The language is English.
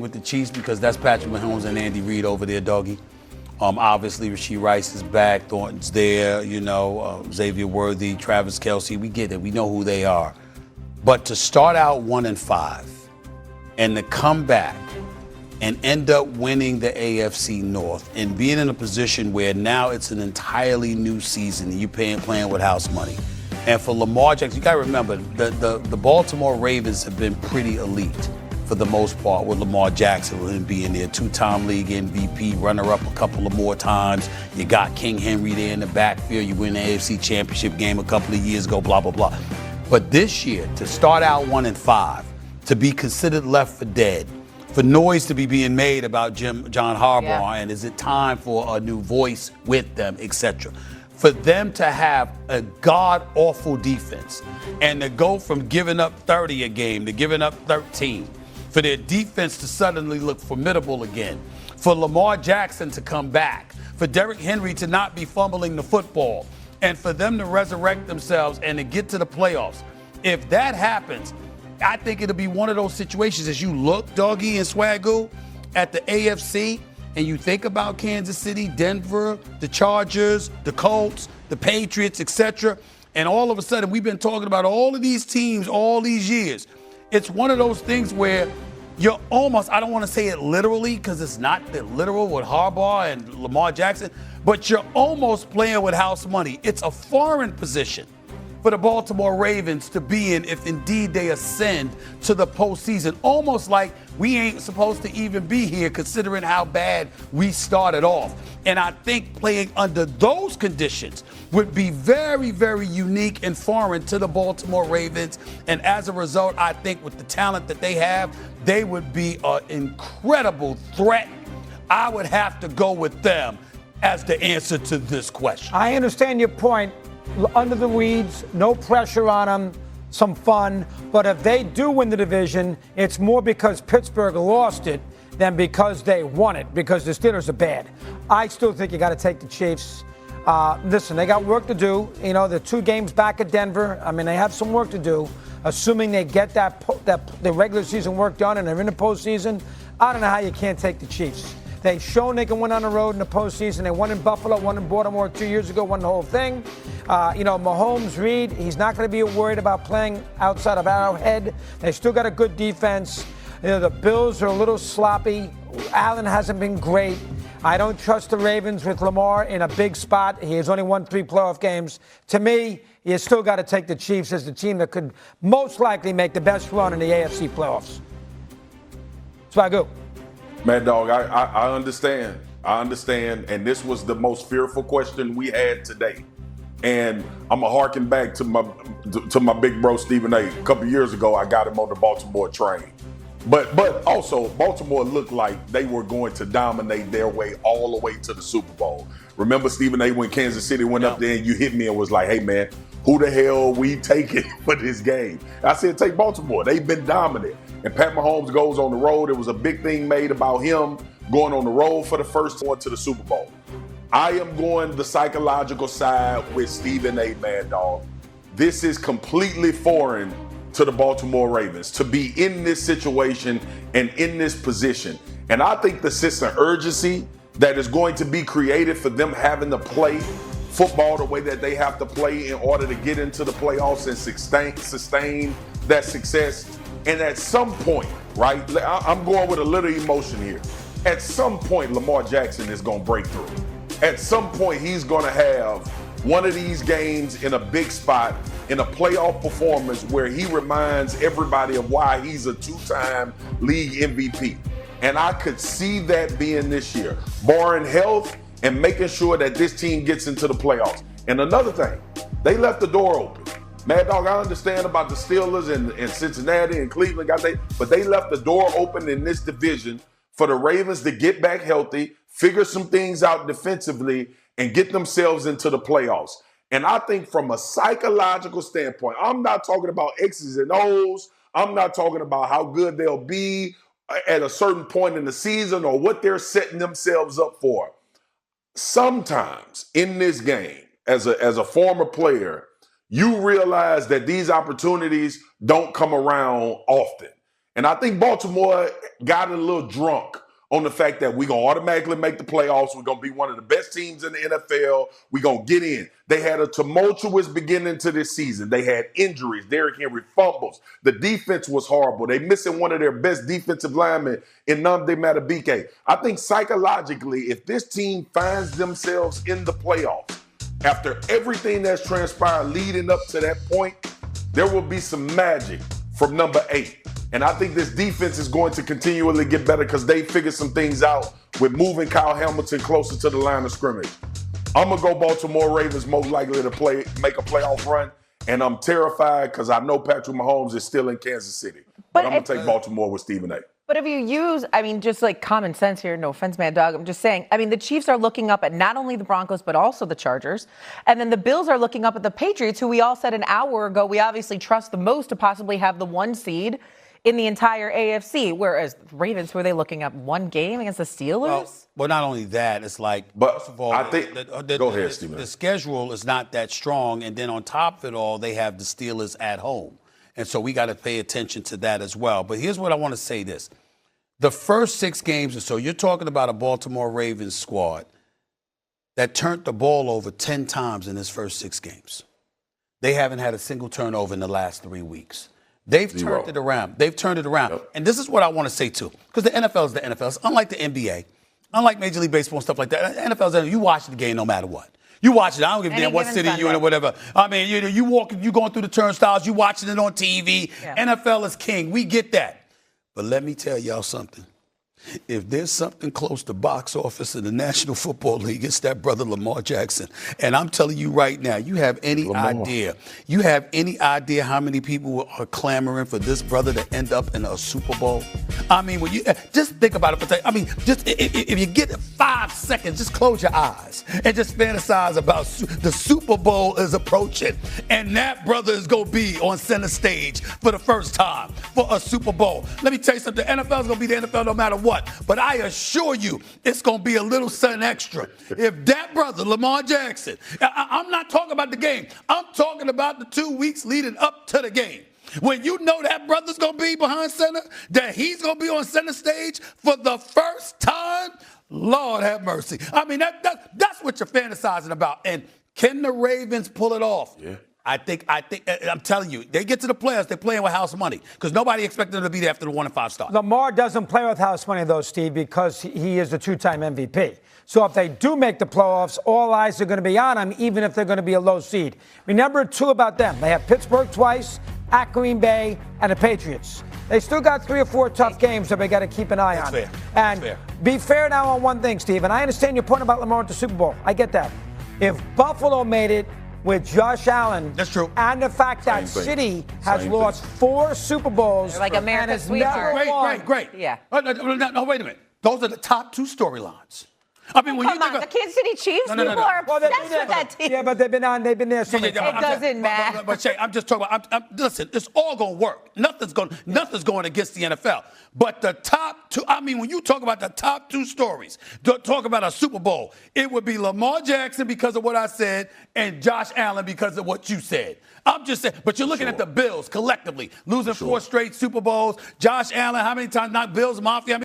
with the Chiefs because that's Patrick Mahomes and Andy Reid over there, doggy. Obviously, Rasheed Rice is back. Thornton's there, Xavier Worthy, Travis Kelce. We get it. We know who they are. But to start out 1-5 and to come back and end up winning the AFC North and being in a position where now it's an entirely new season and you're playing with house money. And for Lamar Jackson, you got to remember, the Baltimore Ravens have been pretty elite for the most part with Lamar Jackson, with him being there, two-time league MVP, runner-up a couple of more times. You got King Henry there in the backfield. You win the AFC Championship game a couple of years ago, blah, blah, blah. But this year, to start out 1-5, to be considered left for dead, for noise to be being made about John Harbaugh, and is it time for a new voice with them, etc. For them to have a god-awful defense and to go from giving up 30 a game to giving up 13, for their defense to suddenly look formidable again, for Lamar Jackson to come back, for Derrick Henry to not be fumbling the football, and for them to resurrect themselves and to get to the playoffs. If that happens, I think it'll be one of those situations as you look, Doggy and Swagoo, at the AFC, and you think about Kansas City, Denver, the Chargers, the Colts, the Patriots, etc., and all of a sudden we've been talking about all of these teams all these years. It's one of those things where you're almost, I don't want to say it literally because it's not the literal with Harbaugh and Lamar Jackson, but you're almost playing with house money. It's a foreign position for the Baltimore Ravens to be in if indeed they ascend to the postseason. Almost like we ain't supposed to even be here considering how bad we started off. And I think playing under those conditions would be very, very unique and foreign to the Baltimore Ravens. And as a result, I think with the talent that they have, they would be an incredible threat. I would have to go with them as the answer to this question. I understand your point. Under the weeds, no pressure on them, some fun. But if they do win the division, it's more because Pittsburgh lost it than because they won it, because the Steelers are bad. I still think you got to take the Chiefs. Listen, they got work to do. They're 2 games back at Denver. I mean, they have some work to do. Assuming they get the regular season work done and they're in the postseason, I don't know how you can't take the Chiefs. They've shown they can win on the road in the postseason. They won in Buffalo, won in Baltimore 2 years ago, won the whole thing. Mahomes, Reid, he's not going to be worried about playing outside of Arrowhead. They still got a good defense. The Bills are a little sloppy. Allen hasn't been great. I don't trust the Ravens with Lamar in a big spot. He has only won 3 playoff games. To me, you still got to take the Chiefs as the team that could most likely make the best run in the AFC playoffs. Swagoo. Mad Dog, I understand. I understand. And this was the most fearful question we had today. And I'm going to harken back to my big bro, Stephen A. A couple years ago, I got him on the Baltimore train. But also, Baltimore looked like they were going to dominate their way all the way to the Super Bowl. Remember, Stephen A., when Kansas City went up there and you hit me and was like, hey, man, who the hell we taking for this game? I said, take Baltimore. They've been dominant. And Pat Mahomes goes on the road. It was a big thing made about him going on the road for the first one to the Super Bowl. I am going the psychological side with Stephen A. Mad Dog. This is completely foreign to the Baltimore Ravens to be in this situation and in this position. And I think the sense of urgency that is going to be created for them having to play football the way that they have to play in order to get into the playoffs and sustain that success. And at some point, right, I'm going with a little emotion here. At some point, Lamar Jackson is going to break through. At some point, he's going to have one of these games in a big spot, in a playoff performance where he reminds everybody of why he's a 2-time league MVP. And I could see that being this year, barring health and making sure that this team gets into the playoffs. And another thing, they left the door open. Mad Dog, I understand about the Steelers and Cincinnati and Cleveland, but they left the door open in this division for the Ravens to get back healthy, figure some things out defensively, and get themselves into the playoffs. And I think from a psychological standpoint, I'm not talking about X's and O's. I'm not talking about how good they'll be at a certain point in the season or what they're setting themselves up for. Sometimes in this game, as a former player, you realize that these opportunities don't come around often. And I think Baltimore got a little drunk on the fact that we're going to automatically make the playoffs. We're going to be one of the best teams in the NFL. We're going to get in. They had a tumultuous beginning to this season. They had injuries. Derrick Henry fumbles. The defense was horrible. They missing one of their best defensive linemen in Nnamdi Madubuike. I think psychologically, if this team finds themselves in the playoffs, after everything that's transpired leading up to that point, there will be some magic from number 8. And I think this defense is going to continually get better because they figured some things out with moving Kyle Hamilton closer to the line of scrimmage. I'm going to go Baltimore Ravens most likely to make a playoff run. And I'm terrified because I know Patrick Mahomes is still in Kansas City. But I'm going to take Baltimore with Stephen A. But if you use, just like common sense here, no offense, Mad Dog, I'm just saying, the Chiefs are looking up at not only the Broncos, but also the Chargers. And then the Bills are looking up at the Patriots, who we all said an hour ago we obviously trust the most to possibly have the 1 seed in the entire AFC. Whereas the Ravens, who are they looking up 1 game against the Steelers? Well, not only that, it's like, but first of all, I think, go ahead, Stephen. The schedule is not that strong. And then on top of it all, they have the Steelers at home. And so we got to pay attention to that as well. But here's what I want to say this. The first 6 games or so, you're talking about a Baltimore Ravens squad that turned the ball over 10 times in its first 6 games. They haven't had a single turnover in the last 3 weeks. They've turned it around. Yep. And this is what I want to say, too, because the NFL is the NFL. It's unlike the NBA, unlike Major League Baseball and stuff like that. NFL, you watch the game no matter what. You watch it. I don't give a damn what city you're in or whatever. You going through the turnstiles. You watching it on TV. Yeah. NFL is king. We get that. But let me tell y'all something. If there's something close to box office in the National Football League, it's that brother Lamar Jackson. And I'm telling you right now, you have any idea how many people are clamoring for this brother to end up in a Super Bowl? When you just think about it for a second. Just if you get 5 seconds, just close your eyes and just fantasize about the Super Bowl is approaching. And that brother is going to be on center stage for the first time for a Super Bowl. Let me tell you something. The NFL is going to be the NFL no matter what. But I assure you, it's going to be a little something extra. If that brother, Lamar Jackson, I'm not talking about the game. I'm talking about the 2 weeks leading up to the game. When you know that brother's going to be behind center, that he's going to be on center stage for the first time, Lord have mercy. That's what you're fantasizing about. And can the Ravens pull it off? Yeah. I think I'm telling you, they get to the playoffs, they're playing with house money because nobody expected them to be there after the 1-5 start. Lamar doesn't play with house money, though, Steve, because he is a 2-time MVP. So if they do make the playoffs, all eyes are going to be on him, even if they're going to be a low seed. Remember, too, about them. They have Pittsburgh twice, at Green Bay, and the Patriots. They still got 3 or 4 tough games that we got to keep an eye on. Fair. And fair. Be fair now on one thing, Steve, and I understand your point about Lamar at the Super Bowl. I get that. If Buffalo made it with Josh Allen. That's true. And the fact that City has lost 4 Super Bowls. They're like America's sweetheart. Great. Yeah. No, wait a minute. Those are the top 2 storylines. When you think the Kansas City Chiefs, people are obsessed with that team. Yeah, but they've been there so many times. It doesn't matter. But Shay, I'm just talking about. Listen, it's all gonna work. Nothing's going against the NFL. But the top 2. When you talk about the top 2 stories, talk about a Super Bowl, it would be Lamar Jackson because of what I said, and Josh Allen because of what you said. I'm just saying. But you're looking at the Bills collectively losing 4 straight Super Bowls. Josh Allen, how many times? Not Bills Mafia.